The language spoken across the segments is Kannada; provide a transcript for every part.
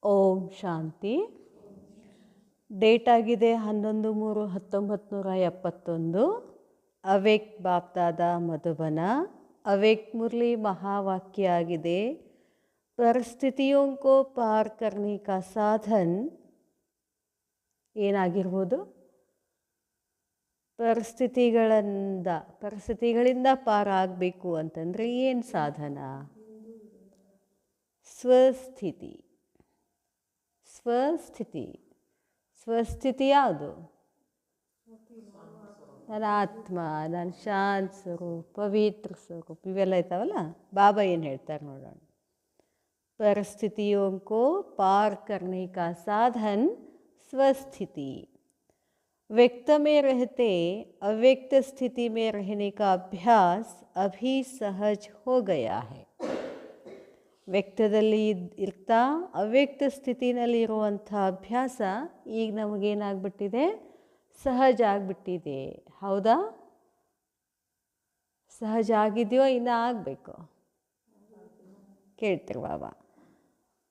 ಓಂ ಶಾಂತಿ. ಡೇಟ್ ಆಗಿದೆ 11/3/1971. ಅವ್ಯಕ್ತ ಬಾಪ್ದಾದ ಮಧುಬನ. ಅವ್ಯಕ್ತ ಮುರಳಿ ಮಹಾವಾಕ್ಯ ಆಗಿದೆ, ಪರಿಸ್ಥಿತಿಯೋं को पार करने का साधन ಏನಾಗಿರ್ಬೋದು? ಪರಿಸ್ಥಿತಿಗಳಿಂದ ಪಾರಾಗಬೇಕು ಅಂತಂದರೆ ಏನು ಸಾಧನ? ಸ್ವಸ್ಥಿತಿ. ಸ್ವಸ್ಥಿತಿ ಯಾವುದು? ನನ್ನ ಆತ್ಮ, ನನ್ನ ಶಾಂತ ಸ್ವರೂಪ, ಪವಿತ್ರ ಸ್ವರೂಪ, ಇವೆಲ್ಲ ಇದ್ದಾವಲ್ಲ. ಬಾಬಾ ಏನು ಹೇಳ್ತಾರೆ ನೋಡೋಣ. ಪರಿಸ್ಥಿತಿयों को पार करने का साधन स्वस्थिति. व्यक्त में रहते अव्यक्त स्थिति में रहने का अभ्यास अभी सहज हो गया है. ವ್ಯಕ್ತದಲ್ಲಿ ಇರ್ತಾ ಅವ್ಯಕ್ತ ಸ್ಥಿತಿನಲ್ಲಿರುವಂಥ ಅಭ್ಯಾಸ ಈಗ ನಮಗೇನಾಗ್ಬಿಟ್ಟಿದೆ? ಸಹಜ ಆಗಿಬಿಟ್ಟಿದೆ. ಹೌದಾ? ಸಹಜ ಆಗಿದೆಯೋ ಇನ್ನೂ ಆಗಬೇಕು? ಕೇಳ್ತೀರಿ ಬಾಬಾ.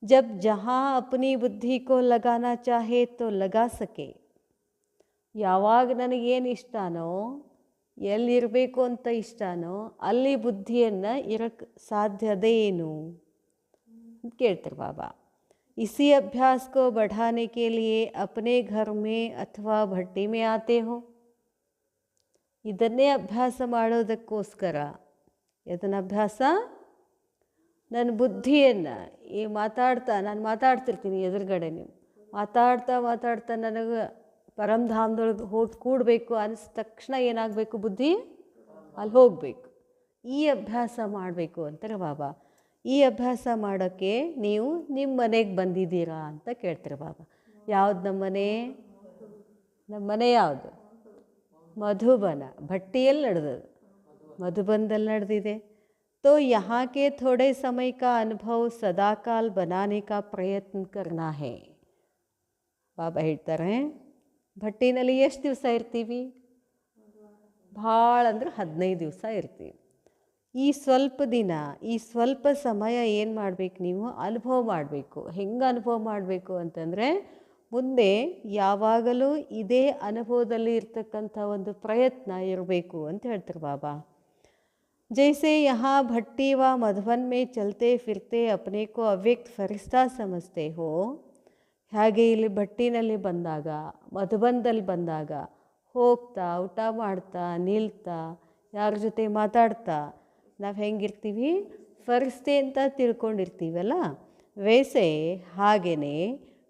ಜಬ್ ಜहाँ अपनी बुद्धि को लगाना चाहे तो लगा सके. ಯಾವಾಗ ನನಗೇನು ಇಷ್ಟನೋ, ಎಲ್ಲಿರಬೇಕು ಅಂತ ಇಷ್ಟನೋ ಅಲ್ಲಿ ಬುದ್ಧಿಯನ್ನು ಇರಕ್ಕೆ ಸಾಧ್ಯತೆ ಏನು ಅಂತ ಕೇಳ್ತಾರೆ ಬಾಬಾ. इसी अभ्यास को बढ़ाने के लिए अपने घर में अथवा भट्टी में आते हो. ಇದನ್ನೇ ಅಭ್ಯಾಸ ಮಾಡೋದಕ್ಕೋಸ್ಕರ ಇದನ್ನ ಅಭ್ಯಾಸ, ನನ್ನ ಬುದ್ಧಿಯನ್ನು ನಾನು ಮಾತಾಡ್ತಿರ್ತೀನಿ ಎದುರುಗಡೆ, ನೀವು ಮಾತಾಡ್ತಾ ನನಗೆ ಪರಮಧಾಮದೊಳಗೆ ಹೋಗಿ ಕೂಡಬೇಕು ಅನಿಸಿದ ತಕ್ಷಣ ಏನಾಗಬೇಕು? ಬುದ್ಧಿ ಅಲ್ಲಿ ಹೋಗಬೇಕು. ಈ ಅಭ್ಯಾಸ ಮಾಡಬೇಕು ಅಂತಾರೆ ಬಾಬಾ. ಈ ಅಭ್ಯಾಸ ಮಾಡೋಕ್ಕೆ ನೀವು ನಿಮ್ಮ ಮನೆಗೆ ಬಂದಿದ್ದೀರಾ ಅಂತ ಕೇಳ್ತಾರೆ ಬಾಬಾ. ಯಾವ್ದು ನಮ್ಮ ಮನೆ ಯಾವುದು? ಮಧುಬನ. ಭಟ್ಟಿಯಲ್ಲಿ ನಡೆದದು, ಮಧುಬನದಲ್ಲಿ ನಡೆದಿದೆ. तो यहाँ के थोड़े समय का अनुभव सदाकाल बनाने का प्रयत्न करना है. ಬಾಬಾ ಹೇಳ್ತಾರೆ, ಭಟ್ಟಿನಲ್ಲಿ ಎಷ್ಟು ದಿವಸ ಇರ್ತೀವಿ? ಭಾಳ ಅಂದ್ರೆ 15 ದಿವಸ ಇರ್ತೀವಿ. ಈ ಸ್ವಲ್ಪ ದಿನ, ಈ ಸ್ವಲ್ಪ ಸಮಯ ಏನು ಮಾಡಬೇಕು? ನೀವು ಅನುಭವ ಮಾಡಬೇಕು. ಹೆಂಗೆ ಅನುಭವ ಮಾಡಬೇಕು ಅಂತಂದರೆ, ಮುಂದೆ ಯಾವಾಗಲೂ ಇದೇ ಅನುಭವದಲ್ಲಿ ಇರ್ತಕ್ಕಂಥ ಒಂದು ಪ್ರಯತ್ನ ಇರಬೇಕು ಅಂತ ಹೇಳ್ತಾರೆ ಬಾಬಾ. जैसे यहाँ भट्टी व मधुबन में चलते फिरते अपने को अव्यक्त फरिश्ता समझते हो, ಹಾಗೆ ಇಲ್ಲಿ ಭಟ್ಟಿನಲ್ಲಿ ಬಂದಾಗ, ಮಧುಬನದಲ್ಲಿ ಬಂದಾಗ ಹೋಗ್ತಾ, ಊಟ ಮಾಡ್ತಾ, ನಿಲ್ತಾ, ಯಾರ ಜೊತೆ ಮಾತಾಡ್ತಾ ನಾವು ಹೆಂಗಿರ್ತೀವಿ? ಫರಿಸ್ತೆ ಅಂತ ತಿಳ್ಕೊಂಡಿರ್ತೀವಲ್ಲ. ವೈಸೆ ಹಾಗೇನೆ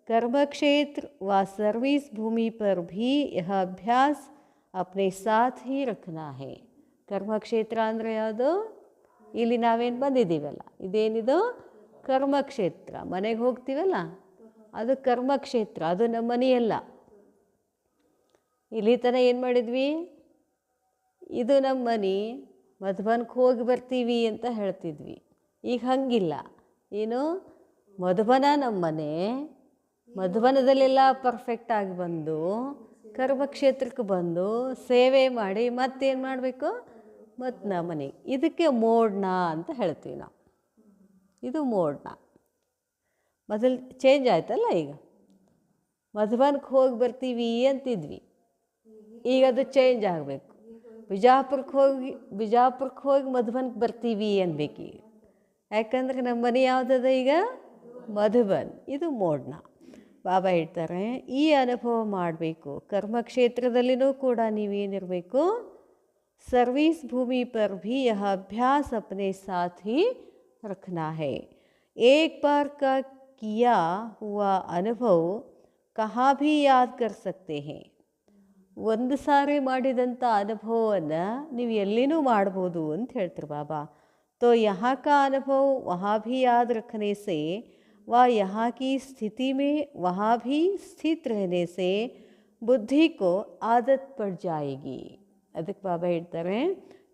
कर्मक्षेत्र व सर्विस भूमि पर भी यह अभ्यास अपने साथ ही रखना है. ಕರ್ಮಕ್ಷೇತ್ರ ಅಂದರೆ ಯಾವುದು? ಇಲ್ಲಿ ನಾವೇನು ಬಂದಿದ್ದೀವಲ್ಲ, ಇದೇನಿದು? ಕರ್ಮಕ್ಷೇತ್ರ. ಮನೆಗೆ ಹೋಗ್ತೀವಲ್ಲ, ಅದು ಕರ್ಮಕ್ಷೇತ್ರ, ಅದು ನಮ್ಮ ಮನೆಯಲ್ಲ. ಇಲ್ಲಿ ತನಕ ಏನು ಮಾಡಿದ್ವಿ? ಇದು ನಮ್ಮ ಮನೆ, ಮಧುಬನಕ್ಕೆ ಹೋಗಿ ಬರ್ತೀವಿ ಅಂತ ಹೇಳ್ತಿದ್ವಿ. ಈಗ ಹಂಗಿಲ್ಲ. ಏನು? ಮಧುಬನ ನಮ್ಮ ಮನೆ, ಮಧುಬನದಲ್ಲೆಲ್ಲ ಪರ್ಫೆಕ್ಟಾಗಿ ಬಂದು ಕರ್ಮಕ್ಷೇತ್ರಕ್ಕೆ ಬಂದು ಸೇವೆ ಮಾಡಿ ಮತ್ತೇನು ಮಾಡಬೇಕು? ಮತ್ತು ನಮ್ಮ ಮನೆಗೆ. ಇದಕ್ಕೆ ಮೋಡ್ನ ಅಂತ ಹೇಳ್ತೀವಿ ನಾವು. ಇದು ಮೋಡ್ನ. ಮೊದಲು ಚೇಂಜ್ ಆಯ್ತಲ್ಲ. ಈಗ ಮಧುಬನಕ್ಕೆ ಹೋಗಿ ಬರ್ತೀವಿ ಅಂತಿದ್ವಿ, ಈಗ ಅದು ಚೇಂಜ್ ಆಗಬೇಕು. ಬಿಜಾಪುರಕ್ಕೆ ಹೋಗಿ ಮಧುಬನಕ್ಕೆ ಬರ್ತೀವಿ ಅನ್ಬೇಕು. ಯಾಕಂದ್ರೆ ನಮ್ಮ ಮನೆ ಯಾವುದದ ಈಗ? ಮಧುಬನ್. ಇದು ಮೋಡ್ನ. ಬಾಬಾ ಹೇಳ್ತಾರೆ, ಈ ಅನುಭವ ಮಾಡಬೇಕು. ಕರ್ಮಕ್ಷೇತ್ರದಲ್ಲಿನೂ ಕೂಡ ನೀವೇನಿರಬೇಕು? सर्विस भूमि पर भी यह अभ्यास अपने साथ ही रखना है. एक बार का किया हुआ अनुभव कहाँ भी याद कर सकते हैं. ಒಂದು ಸಾರಿ ಮಾಡಿದಂಥ ಅನುಭವವನ್ನು ನೀವು ಎಲ್ಲಿನೂ ಮಾಡ್ಬೋದು ಅಂತ ಹೇಳ್ತಾರೆ ಬಾಬಾ. तो यहाँ का अनुभव वहाँ भी याद रखने से व यहाँ की स्थिति में वहाँ भी स्थित रहने से बुद्धि को आदत पड़ जाएगी. ಅದಕ್ಕೆ ಬಾಬಾ ಹೇಳ್ತಾರೆ,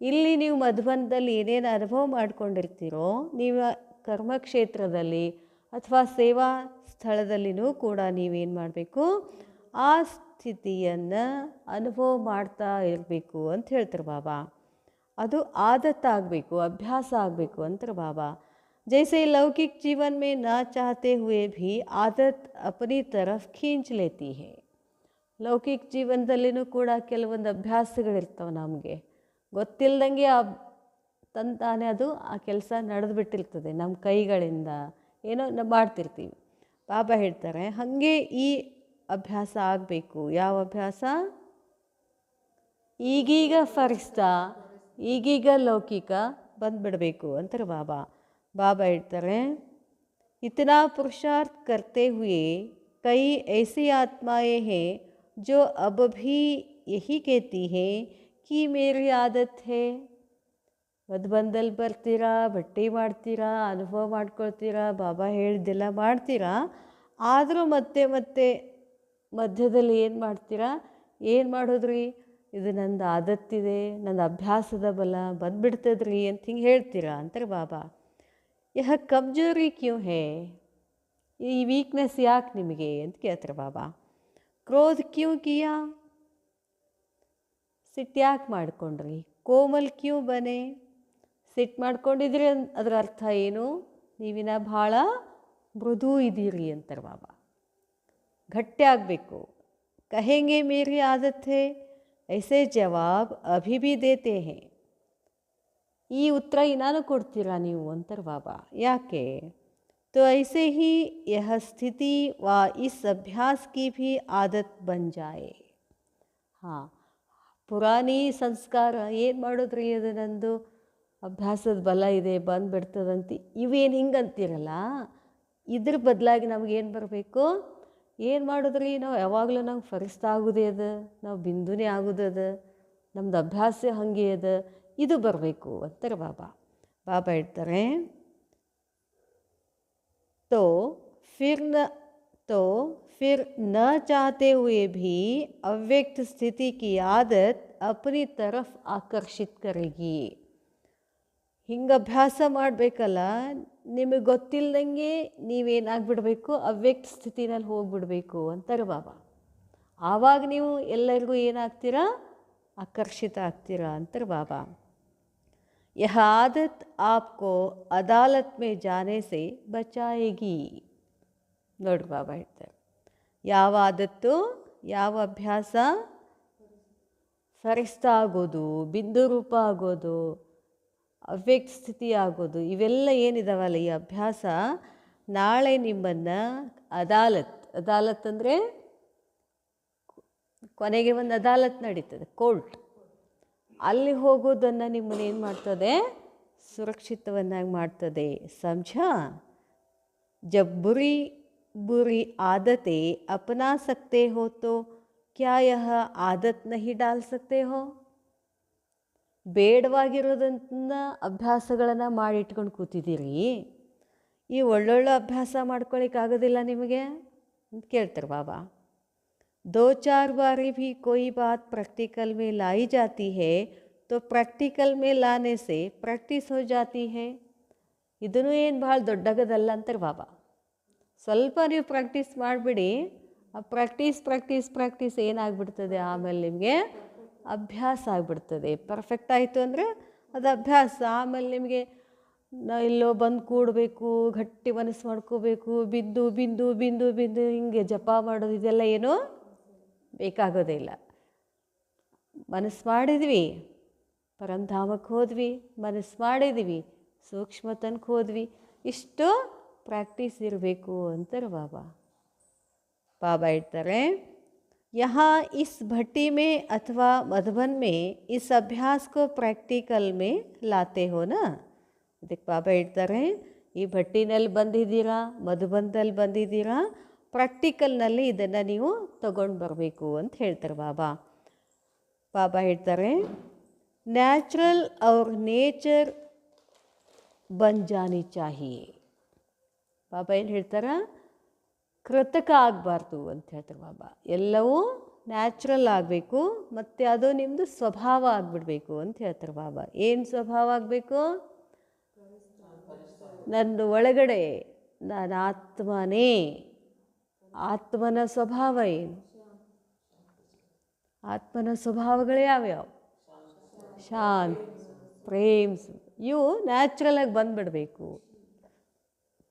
ಇಲ್ಲಿ ನೀವು ಮಧುಬನದಲ್ಲಿ ಏನೇನು ಅನುಭವ ಮಾಡ್ಕೊಂಡಿರ್ತೀರೋ, ನೀವು ಕರ್ಮಕ್ಷೇತ್ರದಲ್ಲಿ ಅಥವಾ ಸೇವಾ ಸ್ಥಳದಲ್ಲಿನೂ ಕೂಡ ನೀವೇನು ಮಾಡಬೇಕು? ಆ ಸ್ಥಿತಿಯನ್ನು ಅನುಭವ ಮಾಡ್ತಾ ಇರಬೇಕು ಅಂತ ಹೇಳ್ತಾರೆ ಬಾಬಾ. ಅದು ಆದತ್ತಾಗಬೇಕು, ಅಭ್ಯಾಸ ಆಗಬೇಕು ಅಂತಾರೆ ಬಾಬಾ. जैसे लौकिक जीवन में न चाहते हुए भी आदत अपनी तरफ खींच लेती है. ಲೌಕಿಕ ಜೀವನದಲ್ಲಿನೂ ಕೂಡ ಕೆಲವೊಂದು ಅಭ್ಯಾಸಗಳಿರ್ತವೆ. ನಮಗೆ ಗೊತ್ತಿಲ್ಲದಂಗೆ ತಂತಾನೆ ಅದು ಆ ಕೆಲಸ ನಡೆದು ಬಿಟ್ಟಿರ್ತದೆ. ನಮ್ಮ ಕೈಗಳಿಂದ ಏನೋ ಮಾಡ್ತಿರ್ತೀವಿ. ಬಾಬಾ ಹೇಳ್ತಾರೆ ಹಾಗೆ ಈ ಅಭ್ಯಾಸ ಆಗಬೇಕು. ಯಾವ ಅಭ್ಯಾಸ? ಈಗೀಗ ಫರಿಸ್ತಾ, ಈಗೀಗ ಲೌಕಿಕ ಬಂದುಬಿಡಬೇಕು ಅಂತಾರೆ ಬಾಬಾ. ಬಾಬಾ ಹೇಳ್ತಾರೆ इतना पुरुषार्थ करते हुए कई ऐसी आत्माएं हैं जो अब भी यही कहती है कि मेरी आदत है. ಮಧುಬಂದಲ್ಲಿ ಬರ್ತೀರಾ, ಬಟ್ಟೆ ಮಾಡ್ತೀರಾ, ಅನುಭವ ಮಾಡ್ಕೊಳ್ತೀರಾ, ಬಾಬಾ ಹೇಳಿದ್ದೆಲ್ಲ ಮಾಡ್ತೀರಾ. ಆದರೂ ಮತ್ತೆ ಮತ್ತೆ ಮಧ್ಯದಲ್ಲಿ ಏನು ಮಾಡ್ತೀರಾ? ಏನು ಮಾಡೋದ್ರಿ, ಇದು ನಂದು ಆದತ್ತಿದೆ, ನನ್ನ ಅಭ್ಯಾಸದ ಬಲ ಬಂದುಬಿಡ್ತದ್ರಿ ಅಂತ ಹಿಂಗೆ ಹೇಳ್ತೀರಾ ಅಂತಾರೆ ಬಾಬಾ. ಯಹ ಕಮ್ಜೋರಿ ಕ್ಯೂ ಹೇ, ಈ ವೀಕ್ನೆಸ್ ಯಾಕೆ ನಿಮಗೆ ಅಂತ ಕೇಳ್ತಾರೆ ಬಾಬಾ. ಕ್ರೋಧ ಕ್ಯೂ ಕಿಯಾ, ಸಿಟ್ಟು ಯಾಕೆ ಮಾಡ್ಕೊಂಡ್ರಿ? ಕೋಮಲ್ ಕ್ಯೂ ಬನೆ, ಸಿಟ್ಟು ಮಾಡ್ಕೊಂಡಿದ್ರಿ ಅದರ ಅರ್ಥ ಏನು? ನೀವಿನ ಭಾಳ ಮೃದು ಇದ್ದೀರಿ ಅಂತಾರೆ ಬಾಬಾ. ಗಟ್ಟಿ ಆಗಬೇಕು. ಕಹೆಂಗೆ ಮೇರಿ ಆದತ್ ಹೇ, ಐಸೆ ಜವಾಬ್ ಅಭಿ ಭಿ ದೇತೆ ಹೇ. ಈ ಉತ್ತರ ಇನ್ನಾನು ಕೊಡ್ತೀರಾ ನೀವು ಅಂತಾರೆ ಬಾಬಾ. ಯಾಕೆ? तो ऐसे ही यह स्थिति व इस अभ्यास की भी आदत बन जाए. ಹಾಂ, ಪುರಾಣಿ ಸಂಸ್ಕಾರ ಏನು ಮಾಡೋದ್ರಿ, ಅದು ನಂದು ಅಭ್ಯಾಸದ ಬಲ ಇದೆ ಬಂದುಬಿಡ್ತದಂತ ಇವೇನು ಹಿಂಗೆ ಅಂತೀರಲ್ಲ, ಇದ್ರ ಬದಲಾಗಿ ನಮಗೇನು ಬರಬೇಕು? ಏನು ಮಾಡೋದ್ರಿ, ನಾವು ಯಾವಾಗಲೂ ನಂಗೆ ಫರಿಸ್ತಾ ಆಗೋದೇ ಅದ, ನಾವು ಬಿಂದುನೇ ಆಗೋದದ, ನಮ್ದು ಅಭ್ಯಾಸ ಹಾಗೆ ಅದ, ಇದು ಬರಬೇಕು ಅಂತಾರೆ ಬಾಬಾ. ಬಾಬಾ ಹೇಳ್ತಾರೆ तो फिर न चाहते हुए भी अव्यक्त स्थिति की आदत अपनी तरफ आकर्षित करेगी. ಹಿಂಗೆ ಅಭ್ಯಾಸ ಮಾಡಬೇಕಲ್ಲ, ನಿಮಗೆ ಗೊತ್ತಿಲ್ಲದಂಗೆ ನೀವೇನಾಗ್ಬಿಡ್ಬೇಕು? ಅವ್ಯಕ್ತ ಸ್ಥಿತಿನಲ್ಲಿ ಹೋಗ್ಬಿಡ್ಬೇಕು ಅಂತಾರೆ ಬಾಬಾ. ಆವಾಗ ನೀವು ಎಲ್ಲರಿಗೂ ಏನಾಗ್ತೀರಾ? ಆಕರ್ಷಿತ ಆಗ್ತೀರಾ ಅಂತಾರೆ ಬಾಬಾ. यह आदत आपको अदालत में जाने से बचाएगी. ನೋಡಿ ಬಾಬಾ ಹೇಳ್ತಾರೆ, ಯಾವ ಆದತ್ತು, ಯಾವ ಅಭ್ಯಾಸ? ಫರಿಸ್ತಾ ಆಗೋದು, ಬಿಂದು ರೂಪ ಆಗೋದು, ಅವ್ಯಕ್ತ ಸ್ಥಿತಿ ಆಗೋದು, ಇವೆಲ್ಲ ಏನಿದಾವಲ್ಲ ಈ ಅಭ್ಯಾಸ, ನಾಳೆ ನಿಮ್ಮನ್ನು ಅದಾಲತ್ ಅಂದರೆ ಕೊನೆಗೆ ಒಂದು ಅದಾಲತ್ ನಡೀತದೆ, ಕೋರ್ಟ್. ಅಲ್ಲಿ ಹೋಗೋದನ್ನು ನಿಮ್ಮನ್ನು ಏನು ಮಾಡ್ತದೆ? ಸುರಕ್ಷಿತವನ್ನಾಗಿ ಮಾಡ್ತದೆ. ಸಮझा? जब बुरी बुरी आदतें अपना सकते हो तो क्या यह आदत नहीं डाल सकते हो? ಬೇಡವಾಗಿರೋದನ್ನ ಅಭ್ಯಾಸಗಳನ್ನು ಮಾಡಿಟ್ಕೊಂಡು ಕೂತಿದ್ದೀರಿ, ಈ ಒಳ್ಳೊಳ್ಳೆ ಅಭ್ಯಾಸ ಮಾಡ್ಕೊಳ್ಳಿಕ್ಕಾಗೋದಿಲ್ಲ ನಿಮಗೆ ಅಂತ ಕೇಳ್ತಾರೆ ಬಾಬಾ. दो चार बारी भी कोई बात प्रैक्टिकल में लाई जाती है तो प्रैक्टिकल में लाने से प्रैक्टिस हो जाती है. ಇದೂ ಏನು ಭಾಳ ದೊಡ್ಡಗದಲ್ಲ ಅಂತಾರೆ ಬಾಬಾ. ಸ್ವಲ್ಪ ನೀವು ಪ್ರಾಕ್ಟೀಸ್ ಮಾಡಿಬಿಡಿ, ಆ ಪ್ರಾಕ್ಟೀಸ್ ಏನಾಗ್ಬಿಡ್ತದೆ, ಆಮೇಲೆ ನಿಮಗೆ ಅಭ್ಯಾಸ ಆಗಿಬಿಡ್ತದೆ. ಪರ್ಫೆಕ್ಟ್ ಆಯಿತು ಅಂದರೆ ಅದು ಅಭ್ಯಾಸ. ಆಮೇಲೆ ನಿಮಗೆ ಎಲ್ಲೋ ಬಂದು ಕೂಡಬೇಕು, ಗಟ್ಟಿ ಮನಸ್ಸು ಮಾಡ್ಕೋಬೇಕು, ಬಿದ್ದು ಬಿಂದು ಬಿಂದು ಬಿಂದು ಹಿಂಗೆ ಜಪ ಮಾಡೋದು, ಇದೆಲ್ಲ ಏನೋ ಬೇಕಾಗೋದೇ ಇಲ್ಲ. ಮನಸ್ಸು ಮಾಡಿದ್ವಿ, ಪರಂಧಾಮಕ್ಕೆ ಹೋದ್ವಿ, ಮನಸ್ಸು ಮಾಡಿದ್ವಿ, ಸೂಕ್ಷ್ಮತನಕ್ಕೆ ಹೋದ್ವಿ, ಇಷ್ಟು ಪ್ರಾಕ್ಟೀಸ್ ಇರಬೇಕು ಅಂತಾರೆ ಬಾಬಾ. ಬಾಬಾ ಹೇಳ್ತಾರೆ यहाँ इस भट्टी में अथवा मधुबन में इस अभ्यास को प्रैक्टिकल में लाते हो ना. ಅದಕ್ಕೆ ಬಾಬಾ ಹೇಳ್ತಾರೆ, ಈ ಭಟ್ಟಿನಲ್ಲಿ ಬಂದಿದ್ದೀರಾ, ಮಧುಬನದಲ್ಲಿ ಬಂದಿದ್ದೀರಾ, ಪ್ರಾಕ್ಟಿಕಲ್ನಲ್ಲಿ ಇದನ್ನು ನೀವು ತಗೊಂಡು ಬರಬೇಕು ಅಂತ ಹೇಳ್ತಾರೆ ಬಾಬಾ. ಬಾಬಾ ಹೇಳ್ತಾರೆ ನ್ಯಾಚುರಲ್ और ನೇಚರ್ ಬನ್ ಜಾನಿ ಚಾಹಿಯೇ. ಬಾಬಾ ಏನು ಹೇಳ್ತಾರೆ? ಕೃತಕ ಆಗಬಾರ್ದು ಅಂತ ಹೇಳ್ತಾರೆ ಬಾಬಾ. ಎಲ್ಲವೂ ನ್ಯಾಚುರಲ್ ಆಗಬೇಕು, ಮತ್ತು ಅದು ನಿಮ್ಮದು ಸ್ವಭಾವ ಆಗಿಬಿಡ್ಬೇಕು ಅಂತ ಹೇಳ್ತಾರೆ ಬಾಬಾ. ಏನು ಸ್ವಭಾವ ಆಗಬೇಕು? ನಂದು ಒಳಗಡೆ ನಾನು ಆತ್ಮನೇ. ಆತ್ಮನ ಸ್ವಭಾವ ಏನು? ಆತ್ಮನ ಸ್ವಭಾವಗಳು ಯಾವ್ಯಾವು? ಶಾಂತಿ, ಪ್ರೇಮ್, ಇವು ನ್ಯಾಚುರಲಾಗಿ ಬಂದುಬಿಡಬೇಕು.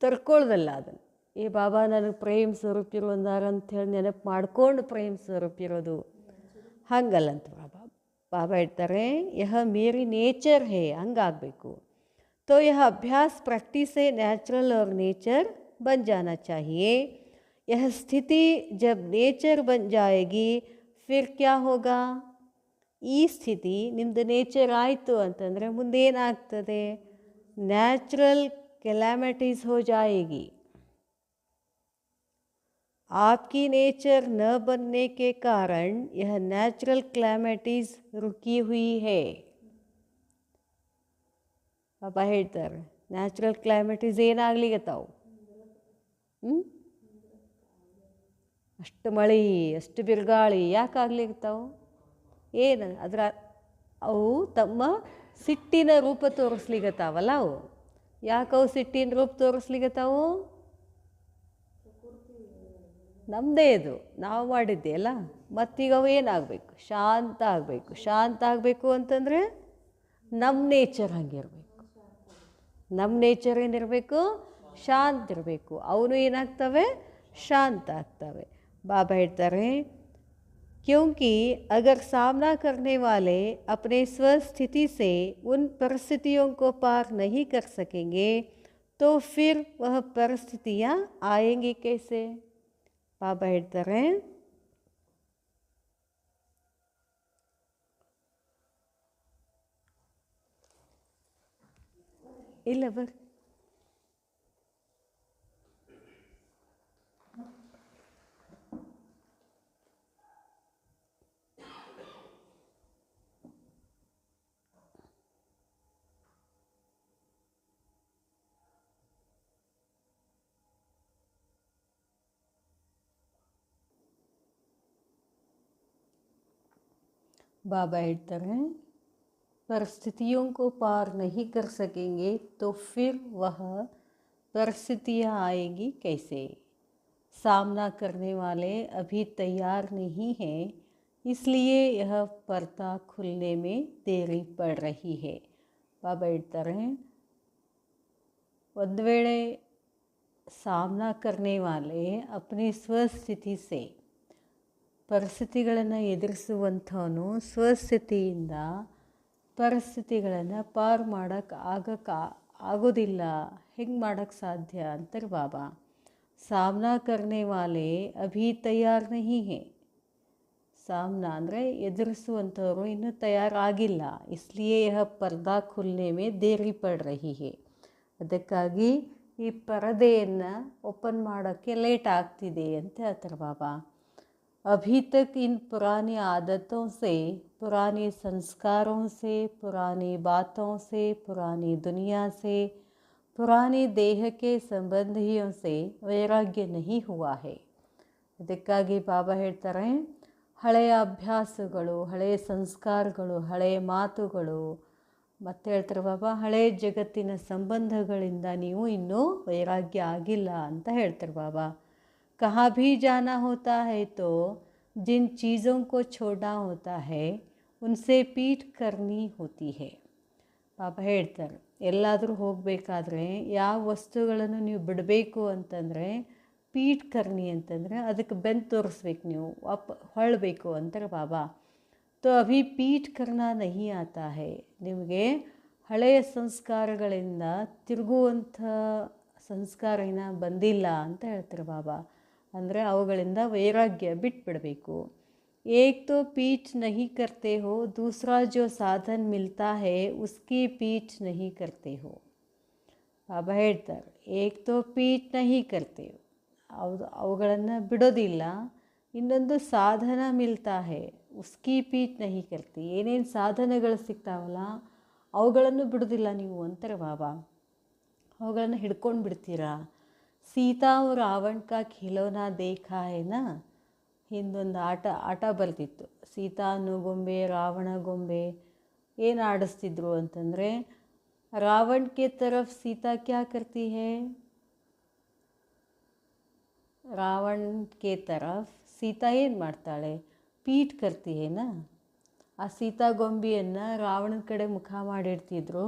ತರ್ಕೊಳ್ದಲ್ಲ ಅದನ್ನು. ಈ ಬಾಬಾ ನನಗೆ ಪ್ರೇಮ್ ಸ್ವರೂಪಿರು ಅಂದಾರ ಅಂಥೇಳಿ ನೆನಪು ಮಾಡ್ಕೊಂಡು ಪ್ರೇಮ್ ಸ್ವರೂಪಿರೋದು ಹಂಗಲ್ಲಂತ ಬಾಬಾ. ಬಾಬಾ ಹೇಳ್ತಾರೆ ಯಹ ಮೇರಿ ನೇಚರ್ ಹೇ, ಹಂಗಾಗಬೇಕು. तो यह अभ्यास प्रैक्टिस से नेचुरल और नेचर बन जाना चाहिए. यह स्थिति जब नेचर बन जाएगी फिर क्या होगा? ಈ ಸ್ಥಿತಿ ನಿಮ್ಮದು ನೇಚರ್ ಆಯಿತು ಅಂತಂದರೆ ಮುಂದೇನಾಗ್ತದೆ? ನ್ಯಾಚುರಲ್ कैलामिटीज़ हो जाएगी. आपकी नेचर न बनने के कारण यह नेचुरल कैलामिटीज़ रुकी हुई है. ಬಾಬಾ ಹೇಳ್ತಾರೆ ನ್ಯಾಚುರಲ್ ಕ್ಲೈಮೇಟೀಸ್ ಏನಾಗ್ಲಿಗತ್ತಾವು? ಅಷ್ಟು ಮಳೆ, ಅಷ್ಟು ಬಿರುಗಾಳಿ ಯಾಕೆ ಆಗ್ಲಿಗತ್ತಾವು? ಏನು ಅದರ ಅವು ತಮ್ಮ ಸಿಟ್ಟಿನ ರೂಪ ತೋರಿಸ್ಲಿಗತ್ತಾವಲ್ಲ ಅವು. ಯಾಕೆ ಅವು ಸಿಟ್ಟಿನ ರೂಪ ತೋರಿಸ್ಲಿಗತ್ತಾವು? ನಮ್ಮದೇ ಇದು, ನಾವು ಮಾಡಿದ್ದೆ ಅಲ್ಲ. ಮತ್ತೀಗ ಅವು ಏನಾಗಬೇಕು? ಶಾಂತ ಆಗಬೇಕು. ಶಾಂತ ಆಗಬೇಕು ಅಂತಂದರೆ ನಮ್ಮ ನೇಚರ್ ಹಂಗಿರ್ಬೇಕು. ನಮ್ಮ ನೇಚರ್ ಏನಿರಬೇಕು? ಶಾಂತ ಇರಬೇಕು. ಅವನು ಏನಾಗ್ತವೆ? ಶಾಂತ ಆಗ್ತವೆ. ಬಾಬಾ ಹೇಳ್ತಾರೆ क्योंकि अगर सामना करने वाले अपने स्वस्थिति से उन परिस्थितियों को पार नहीं कर सकेंगे तो फिर वह परिस्थितियाँ आएंगी कैसे? ಬಾಬಾ ಹೇಳ್ತಾರೆ ಇಲ್ಲ ಬರ್ರಿ. बाबा ಹೇಳ್ತಾರೆ परिस्थितियों को पार नहीं कर सकेंगे तो फिर वह परिस्थितियाँ आएगी कैसे? सामना करने वाले अभी तैयार नहीं हैं, इसलिए यह पर्दा खुलने में देरी पड़ रही है. बाबा ಹೇಳ್ತಾರೆ ಒಂದು ವೇಳೆ सामना करने वाले अपनी स्वस्थिति से ಪರಿಸ್ಥಿತಿಗಳನ್ನು ಎದುರಿಸುವಂಥವನು ಸ್ವಸ್ಥಿತಿಯಿಂದ ಪರಿಸ್ಥಿತಿಗಳನ್ನು ಪಾರು ಮಾಡೋಕ್ಕೆ ಆಗೋದಿಲ್ಲ. ಹೆಂಗೆ ಮಾಡೋಕ್ಕೆ ಸಾಧ್ಯ ಅಂತಾರೆ ಬಾಬಾ. ಸಾಮ್ನಾ ಕರ್ನೆ ವಾಲೆ ಅಭಿ ತಯಾರ್ ನಹಿ ಹೇ. ಸಾಮ್ನಾ ಅಂದರೆ ಎದುರಿಸುವಂಥವರು ಇನ್ನೂ ತಯಾರಾಗಿಲ್ಲ. ಇಸ್ಲಿಯೇ ಯಹ ಪರ್ದಾ ಖುಲ್ನೆ ಮೇ ದೇರಿ ಪಡ್ ರಹಿ ಹೇ. ಅದಕ್ಕಾಗಿ ಈ ಪರದೆಯನ್ನು ಓಪನ್ ಮಾಡೋಕ್ಕೆ ಲೇಟ್ ಆಗ್ತಿದೆ ಅಂತ ಹೇಳ್ತಾರೆ ಬಾಬಾ. अभी तक इन पुरानी आदतों से, पुराने संस्कारों से, पुरानी बातों से, पुरानी दुनिया से, पुराने देह के संबंधियों से वैराग्य नहीं हुआ है. ಅದಕ್ಕಾಗಿ ಬಾಬಾ ಹೇಳ್ತಾರೆ ಹಳೆಯ ಅಭ್ಯಾಸಗಳು, ಹಳೆಯ ಸಂಸ್ಕಾರಗಳು, ಹಳೆಯ ಮಾತುಗಳು, ಮತ್ತು ಹೇಳ್ತಾರೆ ಬಾಬಾ ಹಳೆಯ ಜಗತ್ತಿನ ಸಂಬಂಧಗಳಿಂದ ನೀವು ಇನ್ನೂ ವೈರಾಗ್ಯ ಆಗಿಲ್ಲ ಅಂತ ಹೇಳ್ತಾರೆ ಬಾಬಾ. कहाँ भी जाना होता है तो जिन चीज़ों को छोड़ना होता है उनसे पीठ करनी होती है. ಬಾಬಾ ಹೇಳ್ತಾರೆ ಎಲ್ಲಾದರೂ ಹೋಗಬೇಕಾದ್ರೆ ಯಾವ ವಸ್ತುಗಳನ್ನು ನೀವು ಬಿಡಬೇಕು ಅಂತಂದರೆ ಪೀಠ್ ಕರ್ನಿ ಅಂತಂದರೆ ಅದಕ್ಕೆ ಬೆನ್ನು ತೋರಿಸ್ಬೇಕು, ನೀವು ಹೊಳ್ಳಬೇಕು ಅಂತಾರೆ ಬಾಬಾ. ತೋ ಅಭಿ ಪೀಠ್ ಕರ್ನಾ ನಹಿ ಆತಾ ಹೈ. ನಿಮಗೆ ಹಳೆಯ ಸಂಸ್ಕಾರಗಳಿಂದ ತಿರುಗುವಂಥ ಸಂಸ್ಕಾರ ಇನ್ನೂ ಬಂದಿಲ್ಲ ಅಂತ ಹೇಳ್ತಾರೆ ಬಾಬಾ. ಅಂದರೆ ಅವುಗಳಿಂದ ವೈರಾಗ್ಯ ಬಿಟ್ಬಿಡಬೇಕು. एक तो पीठ नहीं करते हो, दूसरा जो साधन मिलता है उसकी पीठ नहीं करते हो. ಬಾಬಾ ಹೇಳ್ತಾರೆ ಏಕ್ ತೋ ಪೀಠ್ ನಹಿ ಕರ್ತೆ ಹೋ, ಅವುಗಳನ್ನು ಬಿಡೋದಿಲ್ಲ. ಇನ್ನೊಂದು ಸಾಧನ ಮಿಲ್ತಾ ಹೇ ಉಸ್ಕಿ ಪೀಠ್ ನಹಿ ಕರ್ತಿ. ಏನೇನು ಸಾಧನೆಗಳು ಸಿಗ್ತಾವಲ್ಲ ಅವುಗಳನ್ನು ಬಿಡೋದಿಲ್ಲ ನೀವು ಅಂತಾರೆ ಬಾಬಾ. ಅವುಗಳನ್ನು ಹಿಡ್ಕೊಂಡು ಬಿಡ್ತೀರಾ. ಸೀತಾ और रावण का खिलौना देखा है ना. ಹಿಂದೊಂದು ಆಟ ಬರ್ತಿತ್ತು. ಸೀತಾ ಅನ್ನೋ ಗೊಂಬೆ, ರಾವಣ ಗೊಂಬೆ ಏನು ಆಡಿಸ್ತಿದ್ರು ಅಂತಂದರೆ ರಾವಣ ಕೆ ತರಫ್ ಸೀತಾ ಕ್ಯಾ ಕರ್ತಿ ಹೇ. ರಾವಣ ಕೆ ತರಫ್ ಸೀತಾ ಏನು ಮಾಡ್ತಾಳೆ? ಪೀಠ್ ಕರ್ತಿ ಹೇನಾ. ಆ ಸೀತಾ ಗೊಂಬೆಯನ್ನು ರಾವಣನ ಕಡೆ ಮುಖ ಮಾಡಿಡ್ತಿದ್ರು.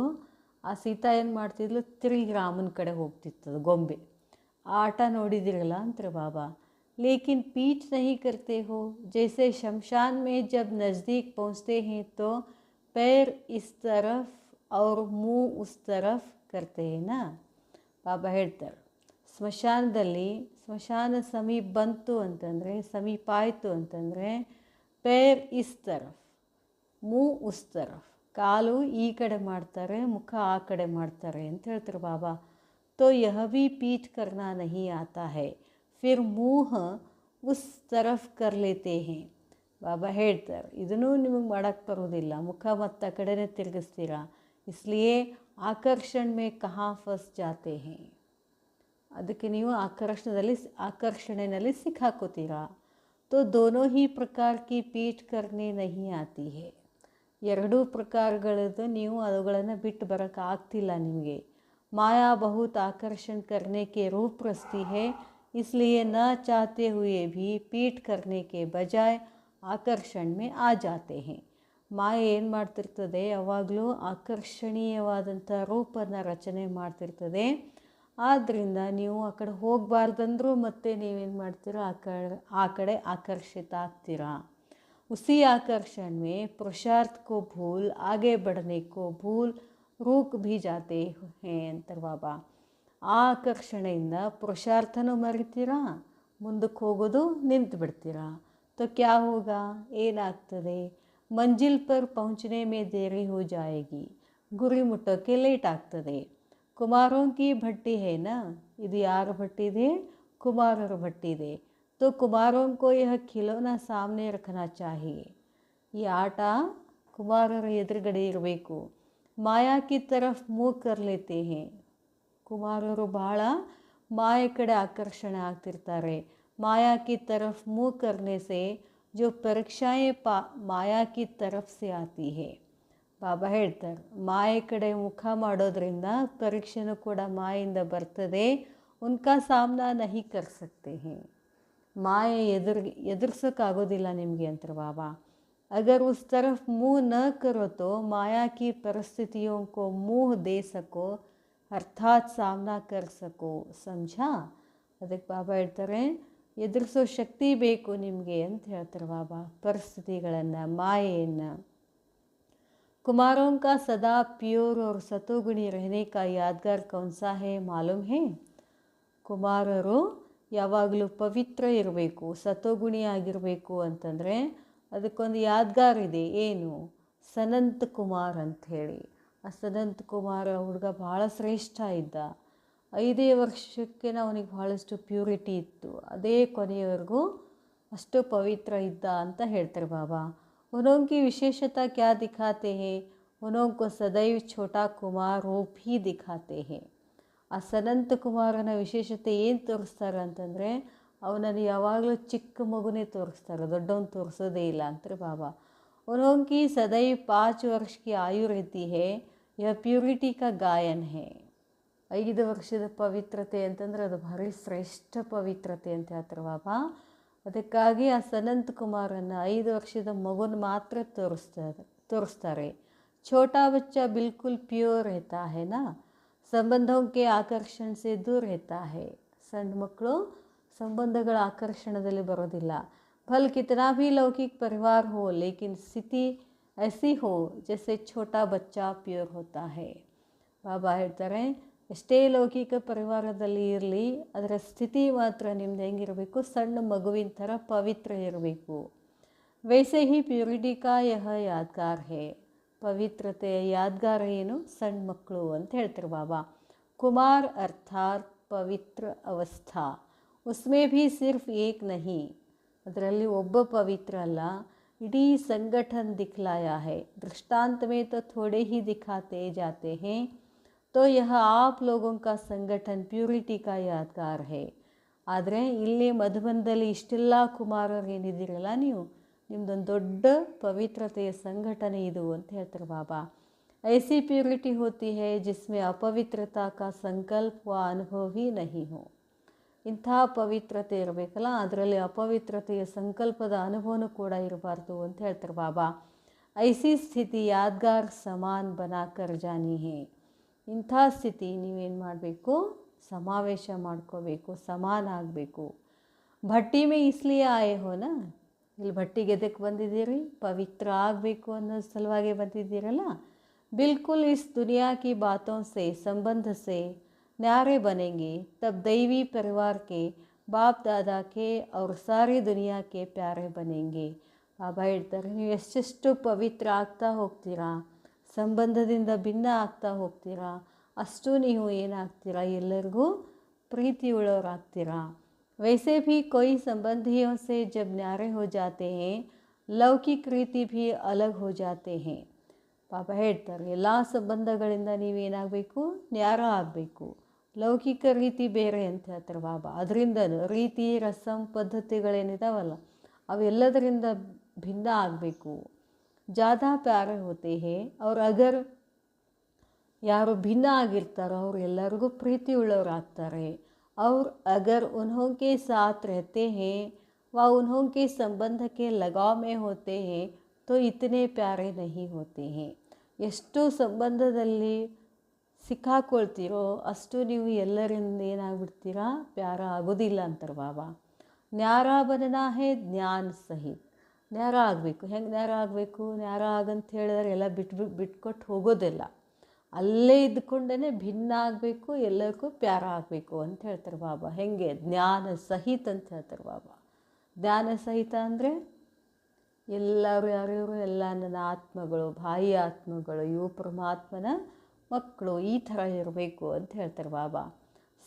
ಆ ಸೀತಾ ಏನು ಮಾಡ್ತಿದ್ಲು, ತಿರುಗಿ ರಾಮನ ಕಡೆ ಹೋಗ್ತಿತ್ತದು ಗೊಂಬೆ. ಆ ಆಟ ನೋಡಿದಿರಲ್ಲ ಅಂತಾರೆ ಬಾಬಾ. लेकिन पीठ नहीं करते हो, जैसे शमशान में जब नज़दीक पहुँचते हैं तो पैर इस तरफ और मुंह उस तरफ करते हैं ना. ಬಾಬಾ ಹೇಳ್ತಾರೆ, ಸ್ಮಶಾನ ಸಮೀಪ ಬಂತು ಅಂತಂದರೆ, ಸಮೀಪ ಆಯಿತು ಅಂತಂದರೆ, ಪೇರ್ ಇಸ್ ತರಫ್ ಮೂ ಉಸ್ ತರಫ್, ಕಾಲು ಈ ಕಡೆ ಮಾಡ್ತಾರೆ, ಮುಖ ಆ ಕಡೆ ಮಾಡ್ತಾರೆ ಅಂತ ಹೇಳ್ತಾರೆ ಬಾಬಾ. ತೋ ಯಹ ಭಿ ಪೀಠ್ ಕರ್ನಾ ನಹಿ ಆತಾ ಹೈ, ಫಿರ್ ಮೂಹ ಉಸ್ ತರಫ್ ಕರ್ ಲೇತೆ ಹೇ. ಬಾಬಾ ಹೇಳ್ತಾರೆ, ಇದನ್ನೂ ನಿಮಗೆ ಮಾಡೋಕ್ಕೆ ಬರೋದಿಲ್ಲ, ಮುಖ ಮತ್ತು ಆ ಕಡೆನೇ ತಿರುಗಿಸ್ತೀರಾ, ಇಸ್ಲಿಯೇ ಆಕರ್ಷಣೆ ಮೇ ಕಹಾ ಫಸ್ ಜಾತೆ ಹೇ, ಅದಕ್ಕೆ ನೀವು ಆಕರ್ಷಣೆಯಲ್ಲಿ ಸಿಕ್ಕಾಕೋತೀರಾ. ತೋ ದೋನೋ ಹಿ ಪ್ರಕಾರ ಕಿ ಪೀಠ್ ಕರ್ನೆ ನಹಿ ಆತಿ ಹೇ, ಎರಡೂ ಪ್ರಕಾರಗಳದ್ದು ನೀವು ಅವುಗಳನ್ನು ಬಿಟ್ಟು ಬರೋಕ್ಕೆ ಆಗ್ತಿಲ್ಲ ನಿಮಗೆ. ಮಾಯಾ ಬಹುತ್ ಆಕರ್ಷಣೆ ಕರ್ನೆ ಕೆ ರೂಪ್ ರಸ್ತಿ ಹೇ, इसलिए न चाहते हुए भी पीठ करने के बजाय ಆಕರ್ಷಣೆ ಮೇ ಆ ಜಾತೆ ಹೇ. ಮಾಯೆ ಏನು ಮಾಡ್ತಿರ್ತದೆ, ಯಾವಾಗಲೂ ಆಕರ್ಷಣೀಯವಾದಂಥ ರೂಪನ್ನು ರಚನೆ ಮಾಡ್ತಿರ್ತದೆ. ಆದ್ದರಿಂದ ನೀವು ಆ ಕಡೆ ಹೋಗಬಾರ್ದಂದ್ರೂ ಮತ್ತೆ ನೀವೇನು ಮಾಡ್ತೀರ, ಆ ಕಡೆ ಆಕರ್ಷಿತ ಆಗ್ತೀರಾ. ಉಸಿ ಆಕರ್ಷಣೆ ಮೇ ಪುರುಷಾರ್ಥ ಕೋ ಭೂಲ್ ಆಗೆ ಬಢನೆ ಕೋ ಭೂಲ್ ರೂಕ್ ಭಿ ಜಾತೆ ಹೇ ಅಂತಾರೆ ಬಾಬಾ. ಆ ಆಕರ್ಷಣೆಯಿಂದ ಪುರುಷಾರ್ಥನೂ ಮರಿತೀರಾ, ಮುಂದಕ್ಕೆ ಹೋಗೋದು ನಿಂತು ಬಿಡ್ತೀರಾ. ತೋ ಕ್ಯಾ ಹೋಗಾ, ಏನಾಗ್ತದೆ, ಮಂಜಿಲ್ ಪರ್ ಪਹੁಂಚನೆ ಮೇ ದೇರಿ ಹೋ ಜಾಯೇಗಿ, ಗುರಿ ಮುಟ್ಟೋಕ್ಕೆ ಲೇಟ್ ಆಗ್ತದೆ. ಕುಮಾರೋಂ ಕಿ ಭಟ್ಟಿ ಹೇನಾ, ಇದು ಯಾರ ಭಟ್ಟಿ ಇದೆ, ಕುಮಾರರ ಭಟ್ಟಿ ಇದೆ. ತೋ ಕುಮಾರೋಂ ಕೋ ಯಹ ಖಿಲೋನಾ ಸಾಮನೆ ರಖನಾ ಚಾಹಿಯೇ, ಈ ಆಟ ಕುಮಾರರ ಎದುರುಗಡೆ ಇರಬೇಕು. ಮಾಯಾ ಕಿ ತರಫ್ ಮೂವ್ ಕರ್ ಲೇತೆ ಹೇ, ಕುಮಾರರು ಬಹಳ ಮಾಯೆ ಕಡೆ ಆಕರ್ಷಣೆ ಆಗ್ತಿರ್ತಾರೆ. ಮಾಯಾ ಕಿ ತರಫ್ ಮೂವ್ ಕರ್ನೆ ಸೆ ಜೋ ಪರೀಕ್ಷಾಯೇ ಮಾಯಾ ಕಿ ತರಫ್ ಸೆ ಆತಿ ಹೇ. ಬಾಬಾ ಹೇಳ್ತಾರೆ, ಮಾಯೆ ಕಡೆ ಮುಖ ಮಾಡೋದ್ರಿಂದ ಪರೀಕ್ಷೆನೂ ಕೂಡ ಮಾಯಿಂದ ಬರ್ತದೆ. ಉನ್ಕಾ ಸಾಮ್ನಾ ನಹಿ ಕರ್ ಸಕ್ತೆ ಹೇ, ಮಾಯೆ ಎದುರಿಸೋಕ್ಕಾಗೋದಿಲ್ಲ ನಿಮಗೆ ಅಂತಾರೆ ಬಾಬಾ. ಅಗರ್ ಉಸ್ ತರಫ್ ಮೂವ್ ನ ಕರೋ ತೋ ಮಾಯಾ ಕಿ ಪರಿಸ್ಥಿತಿಯೋ ಕೋ ಮೂವ್ ದೇ ಸಕೋ, ಅರ್ಥಾತ್ ಸಾಮ್ನಾ ಕರ್ ಸಕೋ, ಸಮझा. ಅದಕ್ಕೆ ಬಾಬಾ ಹೇಳ್ತಾರೆ, ಎದುರಿಸೋ ಶಕ್ತಿ ಬೇಕು ನಿಮಗೆ ಅಂತ ಹೇಳ್ತಾರೆ ಬಾಬಾ, ಪರಿಸ್ಥಿತಿಗಳನ್ನು, ಮಾಯೆಯನ್ನು. ಕುಮಾರೋಂ ಕಾ ಸದಾ ಪ್ಯೂರ್ और ಸತೋಗುಣಿ रहने का यादगार कौन सा है मालूम है. ಕುಮಾರರು ಯಾವಾಗಲೂ ಪವಿತ್ರ ಇರಬೇಕು, ಸತೋಗುಣಿ ಆಗಿರಬೇಕು ಅಂತಂದರೆ ಅದಕ್ಕೊಂದು ಯಾದ್ಗಾರ್ ಇದೆ. ಏನು, ಸನಂತ್ ಕುಮಾರ್ ಅಂಥೇಳಿ. ಆ ಸನಂತ್ ಕುಮಾರ ಹುಡುಗ ಭಾಳ ಶ್ರೇಷ್ಠ ಇದ್ದ. 5 ವರ್ಷಕ್ಕೆ ಅವನಿಗೆ ಭಾಳಷ್ಟು ಪ್ಯೂರಿಟಿ ಇತ್ತು, ಅದೇ ಕೊನೆಯವರೆಗೂ ಅಷ್ಟು ಪವಿತ್ರ ಇದ್ದ ಅಂತ ಹೇಳ್ತಾರೆ ಬಾಬಾ. ಉನೋಂಕಿ ವಿಶೇಷತಾ ಕ್ಯಾ ದಿಖಾತೆ ಹೇ, ಉನೋಂಕೋ ಸದೈವ್ ಛೋಟಾ ಕುಮಾರ್ ರೂಪ್ ಹಿ ದಿಖಾತೆ ಹೇ. ಆ ಸನಂತ ಕುಮಾರನ ವಿಶೇಷತೆ ಏನು ತೋರಿಸ್ತಾರೆ ಅಂತಂದರೆ, ಅವನನ್ನು ಯಾವಾಗಲೂ ಚಿಕ್ಕ ಮಗುನೇ ತೋರಿಸ್ತಾರೆ, ದೊಡ್ಡವನು ತೋರಿಸೋದೇ ಇಲ್ಲ ಅಂತಾರೆ ಬಾಬಾ. ಉನೋಂಕಿ ಸದೈವ್ 5 ವರ್ಷ ಕಿ ಆಯು रहती है, यह ಪ್ಯೂರಿಟಿ ಕಾ ಗಾಯನ್ ಹೇ. 5 ವರ್ಷದ ಪವಿತ್ರತೆ ಅಂತಂದರೆ ಅದು ಭಾರಿ ಶ್ರೇಷ್ಠ ಪವಿತ್ರತೆ ಅಂತ ಹೇಳ್ತಾರೆ ಬಾಬಾ. ಅದಕ್ಕಾಗಿ ಆ ಸನಂತ್ ಕುಮಾರನ್ನು 5 ವರ್ಷದ ಮಗುನ ಮಾತ್ರ ತೋರಿಸ್ತಾರೆ. ಛೋಟಾ ಬಚ್ಚಾ ಬಿಲ್ಕುಲ್ ಪ್ಯೂರ್ रहता है ना, ಸಂಬಂಧೋं के ಆಕರ್ಷಣೆ से दूर रहता है. ಸಣ್ಣ ಮಕ್ಕಳು ಸಂಬಂಧಗಳ ಆಕರ್ಷಣದಲ್ಲಿ ಬರೋದಿಲ್ಲ. भल कितना भी लौकिक परिवार हो, लेकिन स्थिति ऐसी हो जैसे छोटा बच्चा प्योर होता है. ಬಾಬಾ ಹೇಳ್ತಾರೆ, ಎಷ್ಟೇ ಲೌಕಿಕ ಪರಿವಾರದಲ್ಲಿ ಇರಲಿ, ಅದರ ಸ್ಥಿತಿ ಮಾತ್ರ ನಿಮ್ದು ಹೆಂಗಿರಬೇಕು, ಸಣ್ಣ ಮಗುವಿನ ಥರ ಪವಿತ್ರ ಇರಬೇಕು. ವೈಸೆ ಹಿ ಪ್ಯೂರಿಟಿ ಕಾ ಯಹ ಯಾದ್ಗಾರ್ ಹೇ, ಪವಿತ್ರತೆಯ ಯಾದ್ಗಾರ ಏನು, ಸಣ್ಣ ಮಕ್ಕಳು ಅಂತ ಹೇಳ್ತಾರೆ ಬಾಬಾ. ಕುಮಾರ್ ಅರ್ಥಾತ್ ಪವಿತ್ರ ಅವಸ್ಥಾ, ಉಸ್ಮೇ ಭಿ ಸಿರ್ಫ್ ಏಕ್ ನಹಿ, ಅದರಲ್ಲಿ ಒಬ್ಬ ಪವಿತ್ರ ಅಲ್ಲ, ಇಡೀ ಸಂಗಠನ್ ದಿಖಲಾಯಾ ಹೈ. ದೃಷ್ಟಾಂತ ಮೇ ತೋ ಥೋಡೆ ಹಿ ದಿಖಾತೆ ಜಾತೆ ಹೇ, ತೋ ಯಹ ಆಪ್ ಲೋಗೋಂ ಕಾ ಸಂಗಠನ್ ಪ್ಯೂರಿಟಿ ಕಾ ಯಾದ್ಗಾರ್ ಹೇ. ಆದರೆ ಇಲ್ಲಿ ಮಧುಬನದಲ್ಲಿ ಇಷ್ಟೆಲ್ಲ ಕುಮಾರರು ಏನಿದ್ದೀರಲ್ಲ ನೀವು, ನಿಮ್ಮದೊಂದು ದೊಡ್ಡ ಪವಿತ್ರತೆಯ ಸಂಘಟನೆ ಇದು ಅಂತ ಹೇಳ್ತಾರೆ ಬಾಬಾ. ಐಸಿ ಪ್ಯೂರಿಟಿ ಹೋತಿ ಹೈ ಜಿಸ್ಮೆ ಅಪವಿತ್ರತಾ ಕಾ ಸಂಕಲ್ಪ ವ ಅನುಭವ ಹಿ ನಹಿ ಹೋ. ಇಂಥ ಪವಿತ್ರತೆ ಇರಬೇಕಲ್ಲ, ಅದರಲ್ಲಿ ಅಪವಿತ್ರತೆಯ ಸಂಕಲ್ಪದ ಅನುಭವನೂ ಕೂಡ ಇರಬಾರ್ದು ಅಂತ ಹೇಳ್ತಾರೆ ಬಾಬಾ. ಐಸಿ ಸ್ಥಿತಿ ಯಾದ್ಗಾರ್ ಸಮಾನ್ ಬನಾಕರ್ ಜಾನಿ ಹೇ, ಇಂಥ ಸ್ಥಿತಿ ನೀವೇನು ಮಾಡಬೇಕು, ಸಮಾವೇಶ ಮಾಡ್ಕೋಬೇಕು, ಸಮಾನ ಆಗಬೇಕು. ಭಟ್ಟಿ ಮೇ ಇಸ್ಲಿಯೇ ಆಯೆ ಹೋನಾ, ಇಲ್ಲಿ ಭಟ್ಟಿಗೆ ಎದಕ್ಕೆ ಬಂದಿದ್ದೀರಿ, ಪವಿತ್ರ ಆಗಬೇಕು ಅನ್ನೋ ಸಲುವಾಗಿ ಬಂದಿದ್ದೀರಲ್ಲ. ಬಿಲ್ಕುಲ್ ಇಸ್ ದುನಿಯಾ ಕಿ ಬಾತೋं से संबंध से न्यारे बनेंगे, तब दैवी परिवार के बाप दादा के और सारी दुनिया के प्यारे बनेंगे. ಬಾಬಾ ಹೇಳ್ತಾರೆ, ನೀವು ಎಷ್ಟೆಷ್ಟು ಪವಿತ್ರ ಆಗ್ತಾ ಹೋಗ್ತೀರಾ, ಸಂಬಂಧದಿಂದ ಭಿನ್ನ ಆಗ್ತಾ ಹೋಗ್ತೀರಾ, ಅಷ್ಟು ನೀವು ಏನಾಗ್ತೀರಾ, ಎಲ್ಲರಿಗೂ ಪ್ರೀತಿಯುಳ್ಳವರಾಗ್ತೀರಾ. वैसे भी कोई संबंधियों से जब न्यारे हो जाते हैं, लौकिक रीति भी अलग हो जाते हैं. ಪಾಪ ಹೇಳ್ತಾರೆ, ಎಲ್ಲ ಸಂಬಂಧಗಳಿಂದ ನೀವೇನಾಗಬೇಕು, ನ್ಯಾರ ಆಗಬೇಕು. ಲೌಕಿಕ ರೀತಿ ಬೇರೆ ಅಂತ ಹೇಳ್ತಾರೆ ಬಾಬಾ. ಅದರಿಂದನೂ ರೀತಿ ರಸಂ ಪದ್ಧತಿಗಳೇನಿದಾವಲ್ಲ ಅವೆಲ್ಲದರಿಂದ ಭಿನ್ನ ಆಗಬೇಕು. ज़्यादा प्यारे होते हैं और अगर ಯಾರು ಭಿನ್ನ ಆಗಿರ್ತಾರೋ ಅವ್ರು ಎಲ್ಲರಿಗೂ ಪ್ರೀತಿ ಉಳ್ಳವರಾಗ್ತಾರೆ. और अगर उन्हों के साथ रहते हैं व उन्हों के संबंध के लगाव में होते हैं तो इतने प्यारे नहीं होते हैं. ಎಷ್ಟು ಸಂಬಂಧದಲ್ಲಿ ಸಿಕ್ಕಾಕೊಳ್ತೀರೋ ಅಷ್ಟು ನೀವು ಎಲ್ಲರಿಂದ ಏನಾಗ್ಬಿಡ್ತೀರಾ, ಪ್ಯಾರ ಆಗೋದಿಲ್ಲ ಅಂತಾರೆ ಬಾಬಾ. ನ್ಯಾರ ಬನನಾ ಹೇ ಜ್ಞಾನ ಸಹಿತ. ನ್ಯಾರ ಆಗಬೇಕು. ಹೆಂಗೆ ನ್ಯಾರ ಆಗಬೇಕು, ನ್ಯಾರ ಆಗಂತ ಹೇಳಿದ್ರೆ ಎಲ್ಲ ಬಿಟ್ಕೊಟ್ಟು ಹೋಗೋದಿಲ್ಲ. ಅಲ್ಲೇ ಇದ್ದುಕೊಂಡೇ ಭಿನ್ನ ಆಗಬೇಕು, ಎಲ್ಲರಿಗೂ ಪ್ಯಾರ ಆಗಬೇಕು ಅಂತ ಹೇಳ್ತಾರೆ ಬಾಬಾ. ಹೆಂಗೆ, ಜ್ಞಾನ ಸಹಿತ ಅಂತ ಹೇಳ್ತಾರೆ ಬಾಬಾ. ಜ್ಞಾನ ಸಹಿತ ಅಂದರೆ ಎಲ್ಲರೂ ಯಾರ್ಯಾರು, ಎಲ್ಲ ನನ್ನ ಆತ್ಮಗಳು, ಬಾಹ್ಯ ಆತ್ಮಗಳು, ಇವು ಪರಮಾತ್ಮನ ಮಕ್ಕಳು, ಈ ಥರ ಇರಬೇಕು ಅಂತ ಹೇಳ್ತಾರೆ ಬಾಬಾ.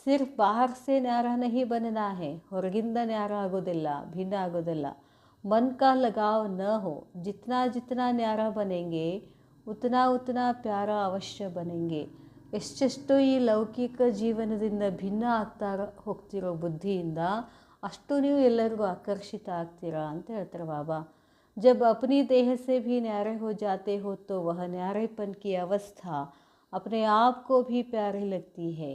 ಸಿರ್ಫ್ ಬಾಹರ್ ಸೆ ನ್ಯಾರ ನಹಿ ಬನನಾ ಹೇ, ಹೊರಗಿಂದ ನ್ಯಾರ ಆಗೋದಿಲ್ಲ, ಭಿನ್ನ ಆಗೋದಿಲ್ಲ. ಮನ್ ಕಾ ಲಗಾವ್ ನ ಹೋ, ಜಿತ್ನಾ ಜಿತ್ನಾ ನ್ಯಾರ ಬನೆಂಗೆ ಉತನಾ ಉತನಾ ಪ್ಯಾರ ಅವಶ್ಯ ಬನೆಂಗೆ. ಎಷ್ಟೆಷ್ಟು ಈ ಲೌಕಿಕ ಜೀವನದಿಂದ ಭಿನ್ನ ಆಗ್ತಾ ಹೋಗ್ತಿರೋ ಬುದ್ಧಿಯಿಂದ ಅಷ್ಟು ನೀವು ಎಲ್ಲರಿಗೂ ಆಕರ್ಷಿತ ಆಗ್ತೀರಾ ಅಂತ ಹೇಳ್ತಾರೆ ಬಾಬಾ. जब अपनी देह से भी न्यारे हो जाते हो तो वह न्यारेपन की अवस्था अपने आप को भी प्यारी लगती है.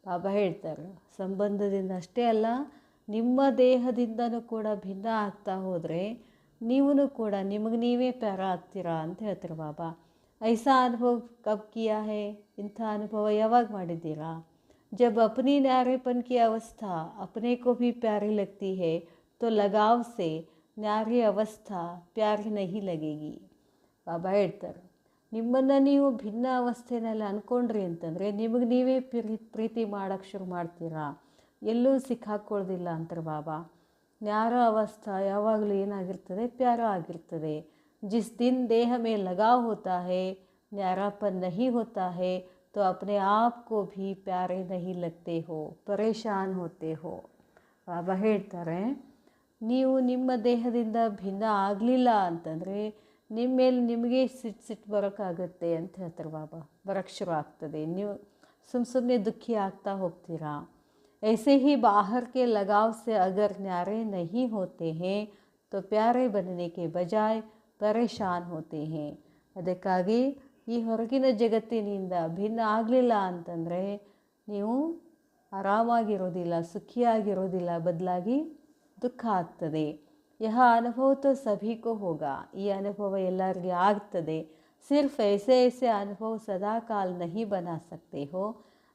ಬಾಬಾ ಹೇಳ್ತಾರೆ, ಸಂಬಂಧದಿಂದ ಅಷ್ಟೇ ಅಲ್ಲ, ನಿಮ್ಮ ದೇಹದಿಂದನೂ ಕೂಡ ಭಿನ್ನ ಆಗ್ತಾ ಹೋದರೆ ನೀವೂ ಕೂಡ ನಿಮಗೆ ನೀವೇ ಪ್ಯಾರ ಆಗ್ತೀರಾ ಅಂತ ಹೇಳ್ತಾರೆ ಬಾಬಾ. ಐಸಾ ಅನುಭವ ಕಬ್ ಕಿಯಾ ಹೇ, ಇಂಥ ಅನುಭವ ಯಾವಾಗ ಮಾಡಿದ್ದೀರಾ. जब अपनी न्यारेपन की अवस्था अपने को भी प्यारी लगती है तो लगाव से ನ್ಯಾರಿ ಅವಸ್ಥಾ ಪ್ಯಾರಿ ನಹಿ ಲಗೇಗಿ. ಬಾಬಾ ಹೇಳ್ತಾರೆ, ನಿಮ್ಮನ್ನು ನೀವು ಭಿನ್ನ ಅವಸ್ಥೆನಲ್ಲಿ ಅಂದ್ಕೊಂಡ್ರಿ ಅಂತಂದರೆ ನಿಮಗೆ ನೀವೇ ಪ್ರೀತಿ ಮಾಡೋಕ್ಕೆ ಶುರು ಮಾಡ್ತೀರಾ, ಎಲ್ಲೂ ಸಿಕ್ಕಾಕ್ಕೊಳ್ಳೋದಿಲ್ಲ ಅಂತಾರೆ ಬಾಬಾ. ನ್ಯಾರ ಅವಸ್ಥಾ ಯಾವಾಗಲೂ ಏನಾಗಿರ್ತದೆ, ಪ್ಯಾರ ಆಗಿರ್ತದೆ. ಜಿಸ್ ದಿನ್ ದೇಹ ಮೇ ಲಗಾವ್ ಹೋತಾ ಹೇ ನ್ಯಾರಾಪನ್ ನಹಿ ಹೋತಾ ಹೇ तो अपने आप को भी प्यारे नहीं लगते हो, परेशान होते हो. ಬಾಬಾ ಹೇಳ್ತಾರೆ, ನೀವು ನಿಮ್ಮ ದೇಹದಿಂದ ಭಿನ್ನ ಆಗಲಿಲ್ಲ ಅಂತಂದರೆ ನಿಮ್ಮ ಮೇಲೆ ನಿಮಗೆ ಸಿಟ್ಟು ಬರೋಕ್ಕಾಗತ್ತೆ ಅಂತ ಹೇಳ್ತಾರೆ ಬಾಬಾ. ಬರೋಕ್ಕೆ ಶುರು ಆಗ್ತದೆ, ನೀವು ಸುಮ್ಮನೆ ದುಃಖಿ ಆಗ್ತಾ ಹೋಗ್ತೀರಾ. ऐसे ही बाहर के लगाव से अगर न्यारे नहीं होते हैं तो प्यारे बनने के बजाय परेशान होते हैं. ಅದಕ್ಕಾಗಿ ಈ ಹೊರಗಿನ ಜಗತ್ತಿನಿಂದ ಭಿನ್ನ ಆಗಲಿಲ್ಲ ಅಂತಂದರೆ ನೀವು ಆರಾಮಾಗಿರೋದಿಲ್ಲ, ಸುಖಿಯಾಗಿರೋದಿಲ್ಲ, ಬದಲಾಗಿ ದುಃಖ ಆಗ್ತದೆ. ಯಹ ಅನುಭವ ತೋ ಸಭಿ ಕೋ ಹೋಗಾ, ಈ ಅನುಭವ ಎಲ್ಲರಿಗೆ ಆಗ್ತದೆ. ಸಿರ್ಫ್ ऐसे ऐसे अनुभव सदा काल नहीं बना सकते हो.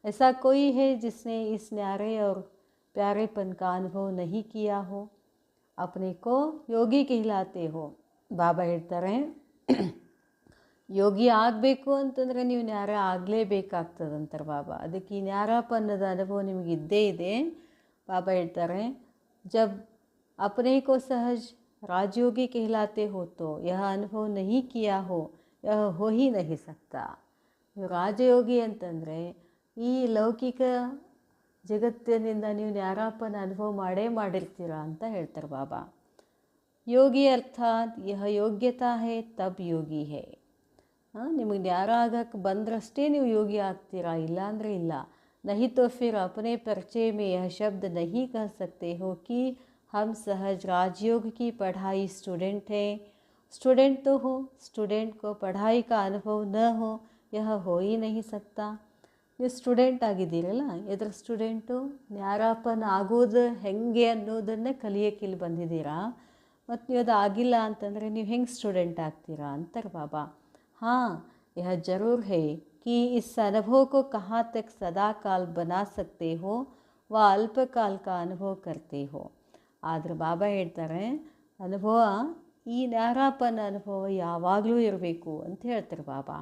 ऐसा कोई है जिसने इस न्यारे और प्यारेपन का अनुभव नहीं किया हो. अपने को योगी कहलाते हो. ಬಾಬಾ ಹೇಳ್ತಾರೆ, ಯೋಗಿ ಆಗಬೇಕು ಅಂತಂದರೆ ನೀವು ನ್ಯಾರ ಆಗಲೇಬೇಕಾಗ್ತದಂತಾರೆ ಬಾಬಾ. ಅದಕ್ಕೆ ಈ ನ್ಯಾರಾಪನ್ನದ ಅನುಭವ ನಿಮಗೆ ಇದ್ದೇ ಇದೆ. ಬಾಬಾ ಹೇಳ್ತಾರೆ, जब अपने को सहज राजयोगी कहलाते हो तो यह अनुभव नहीं किया हो यह हो ही नहीं सकता. ರಾಜಯೋಗಿ ಅಂತಂದರೆ ಈ ಲೌಕಿಕ ಜಗತ್ತಿನಿಂದ ನೀವು ನ್ಯಾರಾಪನ ಅನುಭವ ಮಾಡಿರ್ತೀರ ಅಂತ ಹೇಳ್ತಾರೆ ಬಾಬಾ. ಯೋಗಿ ಅರ್ಥಾತ್ ಯಹ ಯೋಗ್ಯತಾ ಹೇ ತಬ್ ಯೋಗಿ ಹೇ. ನಿಮಗೆ ನ್ಯಾರ ಆಗಕ್ಕೆ ಬಂದ್ರಷ್ಟೇ ನೀವು ಯೋಗಿ ಆಗ್ತೀರಾ, ಇಲ್ಲ ಅಂದರೆ ಇಲ್ಲ. नहीं तो फिर अपने परिचय में यह शब्द नहीं कह सकते हो कि हम सहज राजयोग की पढ़ाई स्टूडेंट हैं. स्टूडेंट तो हो, स्टूडेंट को पढ़ाई का अनुभव न हो यह हो ही नहीं सकता. ನೀವು ಸ್ಟೂಡೆಂಟ್ ಆಗಿದ್ದೀರಲ್ಲ, ಎದ್ರ ಸ್ಟೂಡೆಂಟು, ನ್ಯಾರಾಪನ ಆಗೋದು ಹೆಂಗೆ ಅನ್ನೋದನ್ನು ಕಲಿಯೋಕ್ಕೆ ಇಲ್ಲಿ ಬಂದಿದ್ದೀರಾ. ಮತ್ತು ನೀವು ಅದು ಆಗಿಲ್ಲ ಅಂತಂದರೆ ನೀವು ಹೆಂಗೆ ಸ್ಟೂಡೆಂಟ್ ಆಗ್ತೀರಾ ಅಂತಾರೆ ಬಾಬಾ. ಹಾಂ, ಯಹ ಜರೂರ್ ಹೇ कि इस अनुभव को कहाँ तक सदा काल बना सकते हो व ಅಲ್ಪಕಾಲ ಅನುಭವ करते हो. ಆದರೆ ಬಾಬಾ ಹೇಳ್ತಾರೆ ಅನುಭವ ಈ ನ್ಯಾರಾಪನ ಅನುಭವ ಯಾವಾಗಲೂ ಇರಬೇಕು ಅಂತ ಹೇಳ್ತಾರೆ ಬಾಬಾ.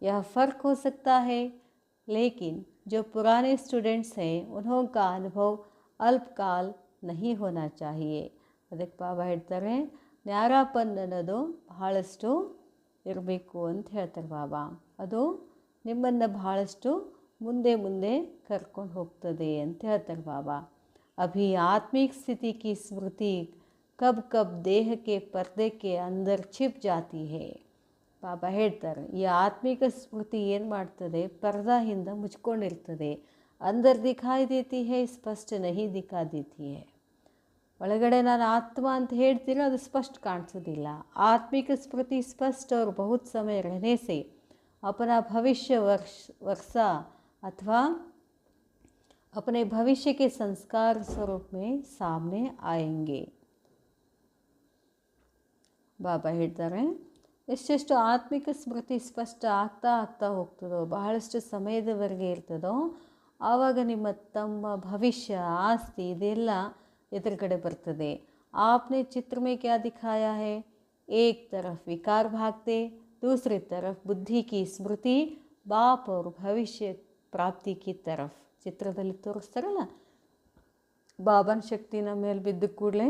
यह फ़र्क हो सकता है लेकिन जो पुराने स्टूडेंट्स हैं उन्हों का अनुभव अल्पकाल नहीं होना चाहिए. ಅದಕ್ಕೆ ಬಾಬಾ ಹೇಳ್ತಾರೆ ನ್ಯಾರಾಪನ್ ಅನ್ನೋದು ಬಹಳಷ್ಟು ಇರಬೇಕು ಅಂತ ಹೇಳ್ತಾರೆ ಬಾಬಾ. ಅದು ನಿಮ್ಮನ್ನು ಬಹಳಷ್ಟು ಮುಂದೆ ಮುಂದೆ ಕರ್ಕೊಂಡು ಹೋಗ್ತದೆ ಅಂತ ಹೇಳ್ತಾರೆ ಬಾಬಾ. अभी आत्मिक स्थिति की स्मृति कब कब देह के पर्दे के अंदर छिप जाती है. ಬಾಬಾ ಹೇಳ್ತಾರೆ ಈ ಆತ್ಮಿಕ ಸ್ಮೃತಿ ಏನು ಮಾಡ್ತದೆ, ಪರ್ದಾ ಹಿಂದೆ ಮುಚ್ಕೊಂಡಿರ್ತದೆ. ಅಂದರ್ ದಿಖಾಯಿ ದೇತಿ ಹೇ ಸ್ಪಷ್ಟ ನಹಿ ದಿಖಾ ದೇತಿ ಹೇ. ಒಳಗಡೆ ನಾನು ಆತ್ಮ ಅಂತ ಹೇಳ್ತೀರ, ಅದು ಸ್ಪಷ್ಟ ಕಾಣಿಸೋದಿಲ್ಲ. ಆತ್ಮಿಕ ಸ್ಮೃತಿ ಸ್ಪಷ್ಟ और बहुत समय रहने से अपना भविष्य वर्षा अथवा अपने भविष्य के संस्कार स्वरूप में सामने आएंगे. ಬಾಬಾ ಹೇಳ್ತಾರೆ ಎಷ್ಟೆಷ್ಟು ಆತ್ಮಿಕ ಸ್ಮೃತಿ ಸ್ಪಷ್ಟ ಆಗ್ತಾ ಆಗ್ತಾ ಹೋಗ್ತದೋ, ಬಹಳಷ್ಟು ಸಮಯದವರೆಗೆ ಇರ್ತದೋ, ಆವಾಗ ನಿಮ್ಮ ತಮ್ಮ ಭವಿಷ್ಯ ಆಸ್ತಿ ಇದೆಲ್ಲ ಎದುರುಗಡೆ ಬರ್ತದೆ. आपने चित्र में क्या दिखाया है, एक तरफ विकार भागते, दूसरी तरफ बुद्धि की स्मृति बाप और भविष्य प्राप्ति की तरफ. ಚಿತ್ರದಲ್ಲಿ ತೋರಿಸ್ತಾರಲ್ಲ, ಬಾಬನ ಶಕ್ತಿ ನಮ್ಮ ಮೇಲೆ ಬಿದ್ದ ಕೂಡಲೇ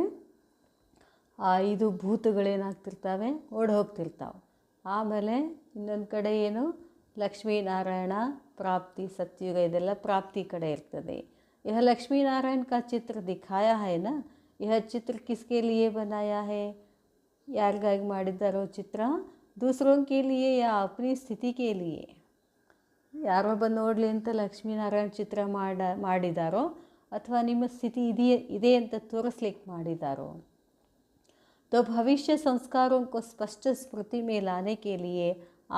ಆ 5 ಭೂತಗಳೇನಾಗ್ತಿರ್ತಾವೆ, ಓಡಿ ಹೋಗ್ತಿರ್ತಾವೆ. ಆಮೇಲೆ ಇನ್ನೊಂದು ಕಡೆ ಏನು ಲಕ್ಷ್ಮೀನಾರಾಯಣ ಪ್ರಾಪ್ತಿ ಸತ್ಯುಗ ಇದೆಲ್ಲ ಪ್ರಾಪ್ತಿ ಕಡೆ ಇರ್ತದೆ. यह लक्ष्मी नारायण का चित्र दिखाया है ना, यह चित्र किसके लिए बनाया है, ಯಾರಿಗಾಗಿ ಮಾಡಿದ್ದಾರೋ ಚಿತ್ರ, दूसरों के लिए या अपनी स्थिति के लिए. ಯಾರೋ ಬಂದು ನೋಡಲಿ ಅಂತ ಲಕ್ಷ್ಮೀನಾರಾಯಣ ಚಿತ್ರ ಮಾಡಿದಾರೋ ಅಥವಾ ನಿಮ್ಮ ಸ್ಥಿತಿ ಇದೆ ಅಂತ ತೋರಿಸ್ಲಿಕ್ಕೆ ಮಾಡಿದಾರೋ. तो भविष्य संस्कारों को स्पष्ट स्मृति में लाने के लिए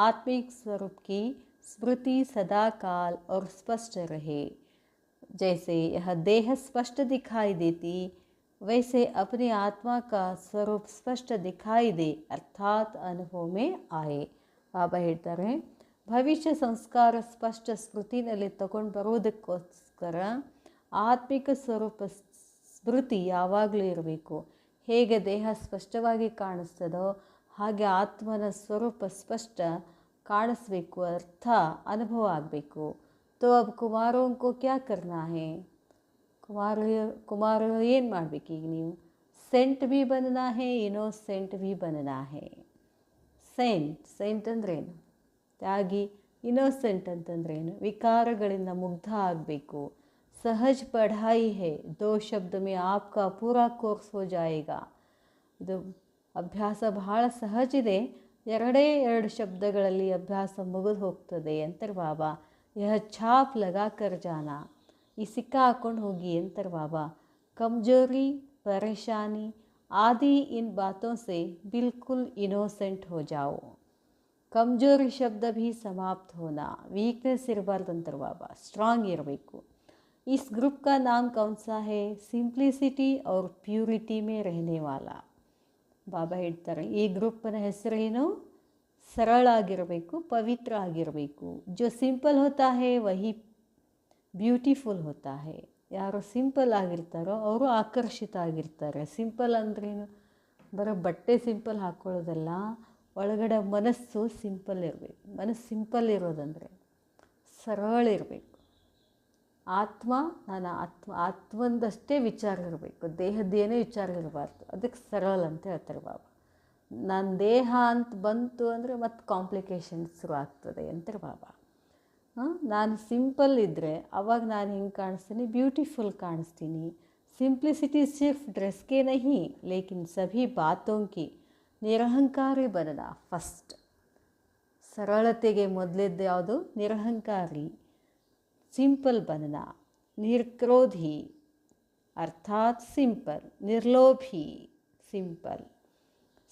आत्मिक स्वरूप की स्मृति सदा काल और स्पष्ट रहे. जैसे यह देह स्पष्ट दिखाई देती वैसे अपनी आत्मा का स्वरूप स्पष्ट दिखाई दे, अर्थात अनुभव में आए. ಬಾಬಾ ಹೇಳ್ತಾರೆ ಭವಿಷ್ಯ ಸಂಸ್ಕಾರ ಸ್ಪಷ್ಟ ಸ್ಮೃತಿನಲ್ಲಿ ತಗೊಂಡು ಬರೋದಕ್ಕೋಸ್ಕರ ಆತ್ಮಿಕ ಸ್ವರೂಪ ಸ್ಮೃತಿ ಯಾವಾಗಲೂ ಇರಬೇಕು. ಹೇಗೆ ದೇಹ ಸ್ಪಷ್ಟವಾಗಿ ಕಾಣಿಸ್ತದೋ ಹಾಗೆ ಆತ್ಮನ ಸ್ವರೂಪ ಸ್ಪಷ್ಟ ಕಾಣಿಸ್ಬೇಕು, ಅರ್ಥ ಅನುಭವ ಆಗಬೇಕು. तो अब कुमारों को क्या करना है, ಕುಮಾರ ಏನು ಮಾಡಬೇಕು ಈಗ ನೀವು, सेंट भी बनना है, इनोसेंट भी बनना है. ಸೆಂಟ್ ಅಂದ್ರೇನು, ತ್ಯಾಗಿ. ಇನೋಸೆಂಟ್ ಅಂತಂದ್ರೇನು, ವಿಕಾರಗಳಿಂದ ಮುಗ್ಧ ಆಗಬೇಕು. सहज पढ़ाई है, 2 शब्द में आपका पूरा कोर्स हो जाएगा. ಇದು ಅಭ್ಯಾಸ ಬಹಳ ಸಹಜ ಇದೆ, 2 ಶಬ್ದಗಳಲ್ಲಿ ಅಭ್ಯಾಸ ಮುಗಿದು ಹೋಗ್ತದೆ ಅಂತಾರೆ ಬಾಬಾ. यह छाप लगा कर जाना, ಈ ಸಿಕ್ಕ ಹಾಕ್ಕೊಂಡು ಹೋಗಿ ಅಂತಾರೆ ಬಾಬಾ. कमजोरी परेशानी आदि इन बातों से बिल्कुल इनोसेंट हो जाओ. कमजोरी शब्द भी समाप्त होना, वीकनेस इरबार्ದು ಅಂತಾರೆ ಬಾಬಾ, स्ट्रांग इरಬೇಕು. इस ग्रुप का नाम कौन सा है, सिंप्लिसिटी और प्यूरिटी में रहने वाला. ಬಾಬಾ ಹೇಳ್ತಾರೆ ಈ ಗ್ರೂಪ್ನ ಹೆಸರೇನು, ಸರಳ ಆಗಿರಬೇಕು, ಪವಿತ್ರ ಆಗಿರಬೇಕು. जो सिंपल होता है वही ಬ್ಯೂಟಿಫುಲ್ होता है. ಯಾರು ಸಿಂಪಲ್ ಆಗಿರ್ತಾರೋ ಅವರು ಆಕರ್ಷಿತ ಆಗಿರ್ತಾರೆ. ಸಿಂಪಲ್ ಅಂದ್ರೇನು, ಬರೋ ಬಟ್ಟೆ ಸಿಂಪಲ್ ಹಾಕ್ಕೊಳ್ಳೋದಲ್ಲ, ಒಳಗಡೆ ಮನಸ್ಸು ಸಿಂಪಲ್ ಇರಬೇಕು. ಮನಸ್ಸು ಸಿಂಪಲ್ ಇರೋದಂದರೆ ಸರಳ ಇರಬೇಕು. ಆತ್ಮ ನಾನು ಆತ್ಮಂದಷ್ಟೇ ವಿಚಾರ ಇರಬೇಕು, ದೇಹದ್ದೇನೇ ವಿಚಾರ ಇರಬಾರ್ದು. ಅದಕ್ಕೆ ಸರಳ ಅಂತ ಹೇಳ್ತಾರೆ ಬಾಬಾ. ನನ್ನ ದೇಹ ಅಂತ ಬಂತು ಅಂದರೆ ಮತ್ತೆ ಕಾಂಪ್ಲಿಕೇಶನ್ಸ್ ಶುರು ಆಗ್ತದೆ ಅಂತಾರೆ ಬಾಬಾ. ನಾನು ಸಿಂಪಲ್ ಇದ್ದರೆ ಅವಾಗ ನಾನು ಹೆಂಗೆ ಕಾಣಿಸ್ತೀನಿ, ಬ್ಯೂಟಿಫುಲ್ ಕಾಣಿಸ್ತೀನಿ. ಸಿಂಪ್ಲಿಸಿಟಿ ಸಿರ್ಫ್ ಡ್ರೆಸ್ ಕೆ ನಹಿ ಲೇಕಿನ್ ಸಭಿ ಬಾತೋಂ ಕಿ ನಿರಹಂಕಾರಿ ಬನನಾ ಫಸ್ಟ್. ಸರಳತೆಗೆ ಮೊದಲಿದ್ದು ಯಾವುದು, ನಿರಹಂಕಾರಿ. ಸಿಂಪಲ್ ಬನನಾ, ನಿರ್ಕ್ರೋಧಿ ಅರ್ಥಾತ್ ಸಿಂಪಲ್, ನಿರ್ಲೋಭಿ सिंपल.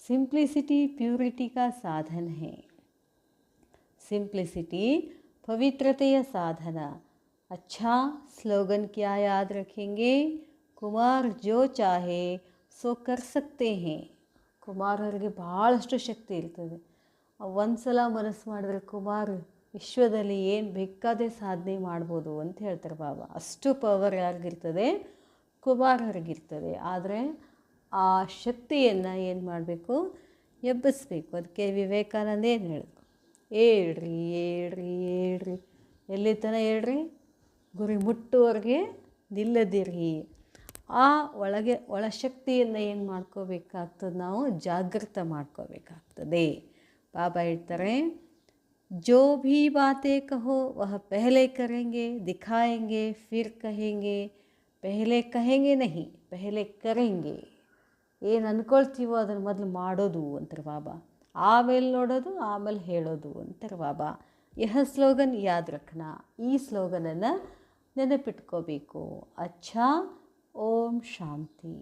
सिंप्लिसिटी प्यूरिटी का साधन है. सिंप्लिसिटी पवित्रतेय साधन. अच्छा स्लोगन क्या याद रखेंगे, कुमार जो चाहे सो कर सकते हैं. ಕುಮಾರರಿಗೆ ಭಾಳಷ್ಟು ಶಕ್ತಿ ಇರ್ತದೆ. ಒಂದು ಸಲ ಮನಸ್ಸು ಮಾಡಿದ್ರೆ ಕುಮಾರ್ ವಿಶ್ವದಲ್ಲಿ ಏನು ಬೇಕಾದೇ ಸಾಧನೆ ಮಾಡ್ಬೋದು ಅಂತ ಹೇಳ್ತಾರೆ ಬಾಬಾ. ಅಷ್ಟು ಪವರ್ ಯಾರಿಗಿರ್ತದೆ? ಕುಮಾರರಿಗಿರ್ತದೆ. ಆದರೆ ಆ ಶಕ್ತಿಯನ್ನು ಏನು ಮಾಡಬೇಕು? ಎಬ್ಬಿಸ್ಬೇಕು. ಅದಕ್ಕೆ ವಿವೇಕಾನಂದ ಏನು ಹೇಳಿದ್ರು? ಹೇಳ್ರಿ ಹೇಳ್ರಿ ಹೇಳ್ರಿ, ಎಲ್ಲಿ ತನಕ ಹೇಳ್ರಿ? ಗುರಿ ಮುಟ್ಟುವವರೆಗೆ ನಿಲ್ಲದಿರಿ. ಆ ಒಳಶಕ್ತಿಯನ್ನು ಏನು ಮಾಡ್ಕೋಬೇಕಾಗ್ತದೆ? ನಾವು ಜಾಗೃತ ಮಾಡ್ಕೋಬೇಕಾಗ್ತದೆ. ಬಾಬಾ ಹೇಳ್ತಾರೆ, जो भी बातें कहो वह पहले करेंगे, दिखाएंगे, फिर कहेंगे. पहले कहेंगे नहीं, पहले करेंगे. ಏನು ಅಂದ್ಕೊಳ್ತೀವೋ ಅದನ್ನು ಮೊದಲು ಮಾಡೋದು ಅಂತಾರೆ ಬಾಬಾ. ಆಮೇಲೆ ನೋಡೋದು, ಆಮೇಲೆ ಹೇಳೋದು ಅಂತಾರೆ ಬಾಬಾ. ಯಹ ಸ್ಲೋಗನ್ ಯಾದ್ ರಖ್ನಾ. ಈ ಸ್ಲೋಗನನ್ನು ನೆನಪಿಟ್ಕೋಬೇಕು. ಅಚ್ಛಾ, ಓಂ ಶಾಂತಿ.